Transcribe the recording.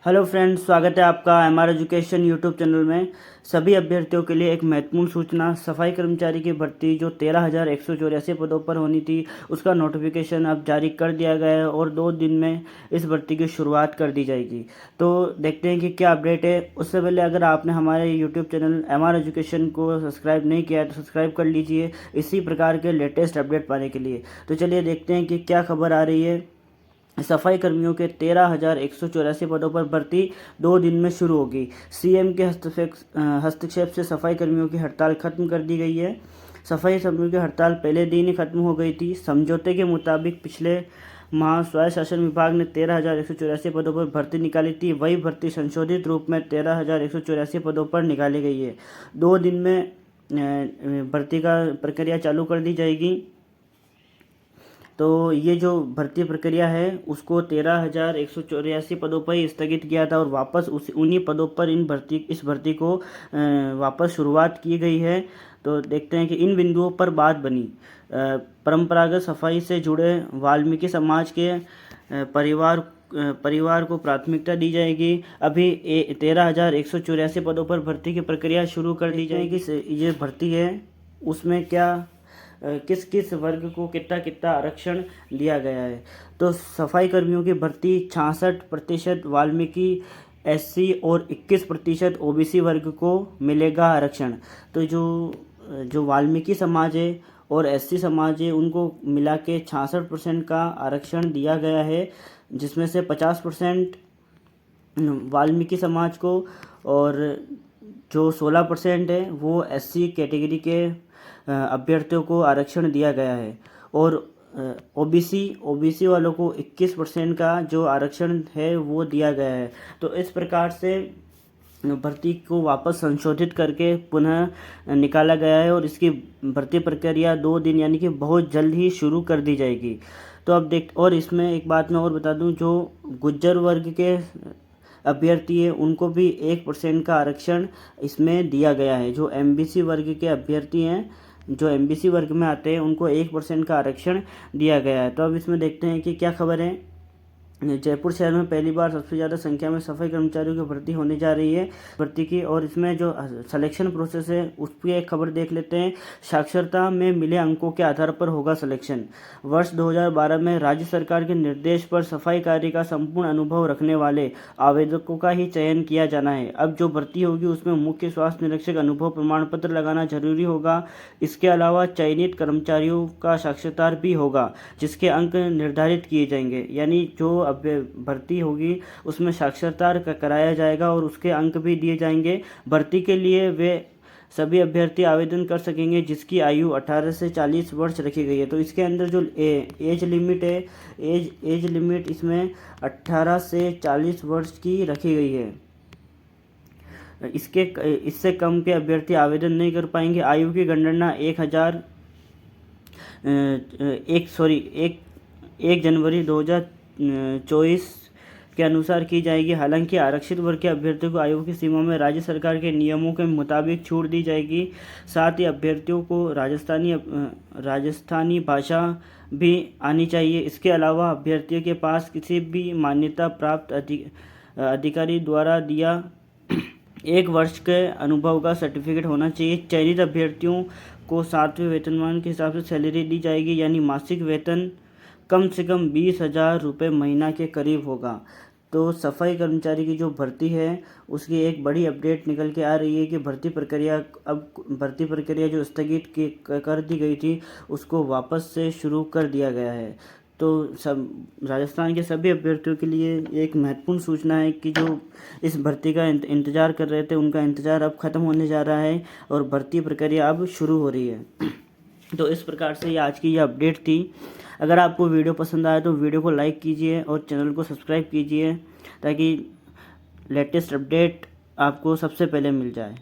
Hello friends, स्वागत है आपका एमआर एजुकेशन यूट्यूब चैनल में। सभी अभ्यर्थियों के लिए एक महत्वपूर्ण सूचना। सफाई कर्मचारी की भर्ती जो 13,184 पदों पर होनी थी, उसका नोटिफिकेशन अब जारी कर दिया गया है और 2 दिन में इस भर्ती की शुरुआत कर दी जाएगी। तो देखते हैं कि क्या अपडेट है। उससे पहले अगर आपने हमारे यूट्यूब चैनल एमआर एजुकेशन को सब्सक्राइब नहीं किया है तो सब्सक्राइब कर लीजिए इसी प्रकार के लेटेस्ट अपडेट पाने के लिए। तो चलिए देखते हैं कि क्या खबर आ रही है। सफाई कर्मियों के 13,184 पदों पर भर्ती 2 दिन में शुरू होगी। सीएम के हस्तक्षेप से सफाई कर्मियों की हड़ताल खत्म कर दी गई है। सफाई कर्मियों की हड़ताल पहले दिन ही खत्म हो गई थी। समझौते के मुताबिक पिछले माह स्वायत्त शासन विभाग ने 13,184 पदों पर भर्ती निकाली थी। वही भर्ती संशोधित रूप में 13,184 पदों पर निकाली गई है। 2 दिन में भर्ती का प्रक्रिया चालू कर दी जाएगी। तो ये जो भर्ती प्रक्रिया है उसको 13,184 पदों पर ही स्थगित किया था और वापस उन्हीं पदों पर इस भर्ती को वापस शुरुआत की गई है। तो देखते हैं कि इन बिंदुओं पर बात बनी। परंपरागत सफाई से जुड़े वाल्मीकि समाज के परिवार को प्राथमिकता दी जाएगी। अभी 13,184 पदों पर भर्ती की प्रक्रिया शुरू कर दी जाएगी। ये भर्ती है उसमें किस किस वर्ग को कितना कितना आरक्षण दिया गया है। तो सफाई कर्मियों की भर्ती 66% वाल्मीकि एससी और 21% ओबीसी वर्ग को मिलेगा आरक्षण। तो जो वाल्मीकि समाज है और एससी समाज है उनको मिला के 66% का आरक्षण दिया गया है, जिसमें से 50% वाल्मीकि समाज को और जो 16% है वो एससी कैटेगरी के अभ्यर्थियों को आरक्षण दिया गया है। और ओबीसी वालों को 21% का जो आरक्षण है वो दिया गया है। तो इस प्रकार से भर्ती को वापस संशोधित करके पुनः निकाला गया है और इसकी भर्ती प्रक्रिया 2 दिन यानी कि बहुत जल्द ही शुरू कर दी जाएगी। तो अब और इसमें एक बात मैं और बता दूं, जो गुज्जर वर्ग के अभ्यर्थी है उनको भी 1% का आरक्षण इसमें दिया गया है। जो एमबीसी वर्ग के अभ्यर्थी हैं, जो एमबीसी वर्ग में आते हैं, उनको 1% का आरक्षण दिया गया है। तो अब इसमें देखते हैं कि क्या खबर है। जयपुर शहर में पहली बार सबसे ज़्यादा संख्या में सफाई कर्मचारियों की भर्ती होने जा रही है भर्ती की, और इसमें जो सिलेक्शन प्रोसेस है उस पर एक खबर देख लेते हैं। साक्षरता में मिले अंकों के आधार पर होगा सिलेक्शन। वर्ष 2012 में राज्य सरकार के निर्देश पर सफाई कार्य का संपूर्ण अनुभव रखने वाले आवेदकों का ही चयन किया जाना है। अब जो भर्ती होगी उसमें मुख्य स्वास्थ्य निरीक्षक अनुभव प्रमाण पत्र लगाना जरूरी होगा। इसके अलावा चयनित कर्मचारियों का साक्षात्कार भी होगा, जिसके अंक निर्धारित किए जाएंगे। यानी जो अब भर्ती होगी उसमें साक्षात्कार कराया जाएगा और उसके अंक भी दिए जाएंगे। भर्ती के लिए वे सभी अभ्यर्थी आवेदन कर सकेंगे जिसकी आयु 18 से 40 वर्ष रखी गई है। तो इसके अंदर जो एज लिमिट है, एज लिमिट इसमें 18 से 40 वर्ष की रखी गई है। इससे कम के अभ्यर्थी आवेदन नहीं कर पाएंगे। आयु की गणना 1 जनवरी 2024 के अनुसार की जाएगी। हालांकि आरक्षित वर्ग के अभ्यर्थियों को आयु की सीमा में राज्य सरकार के नियमों के मुताबिक छूट दी जाएगी। साथ ही अभ्यर्थियों को राजस्थानी भाषा भी आनी चाहिए। इसके अलावा अभ्यर्थियों के पास किसी भी मान्यता प्राप्त अधिकारी द्वारा दिया 1 वर्ष के अनुभव का सर्टिफिकेट होना चाहिए। चयनित अभ्यर्थियों को 7वें वेतनमान के हिसाब से सैलरी दी जाएगी, यानी मासिक वेतन कम से कम 20,000 रुपये महीना के करीब होगा। तो सफाई कर्मचारी की जो भर्ती है उसकी एक बड़ी अपडेट निकल के आ रही है कि भर्ती प्रक्रिया जो स्थगित कर दी गई थी उसको वापस से शुरू कर दिया गया है। तो सब राजस्थान के सभी अभ्यर्थियों के लिए एक महत्वपूर्ण सूचना है कि जो इस भर्ती का इंतज़ार कर रहे थे उनका इंतज़ार अब ख़त्म होने जा रहा है और भर्ती प्रक्रिया अब शुरू हो रही है। तो इस प्रकार से ये आज की ये अपडेट थी। अगर आपको वीडियो पसंद आए तो वीडियो को लाइक कीजिए और चैनल को सब्सक्राइब कीजिए ताकि लेटेस्ट अपडेट आपको सबसे पहले मिल जाए।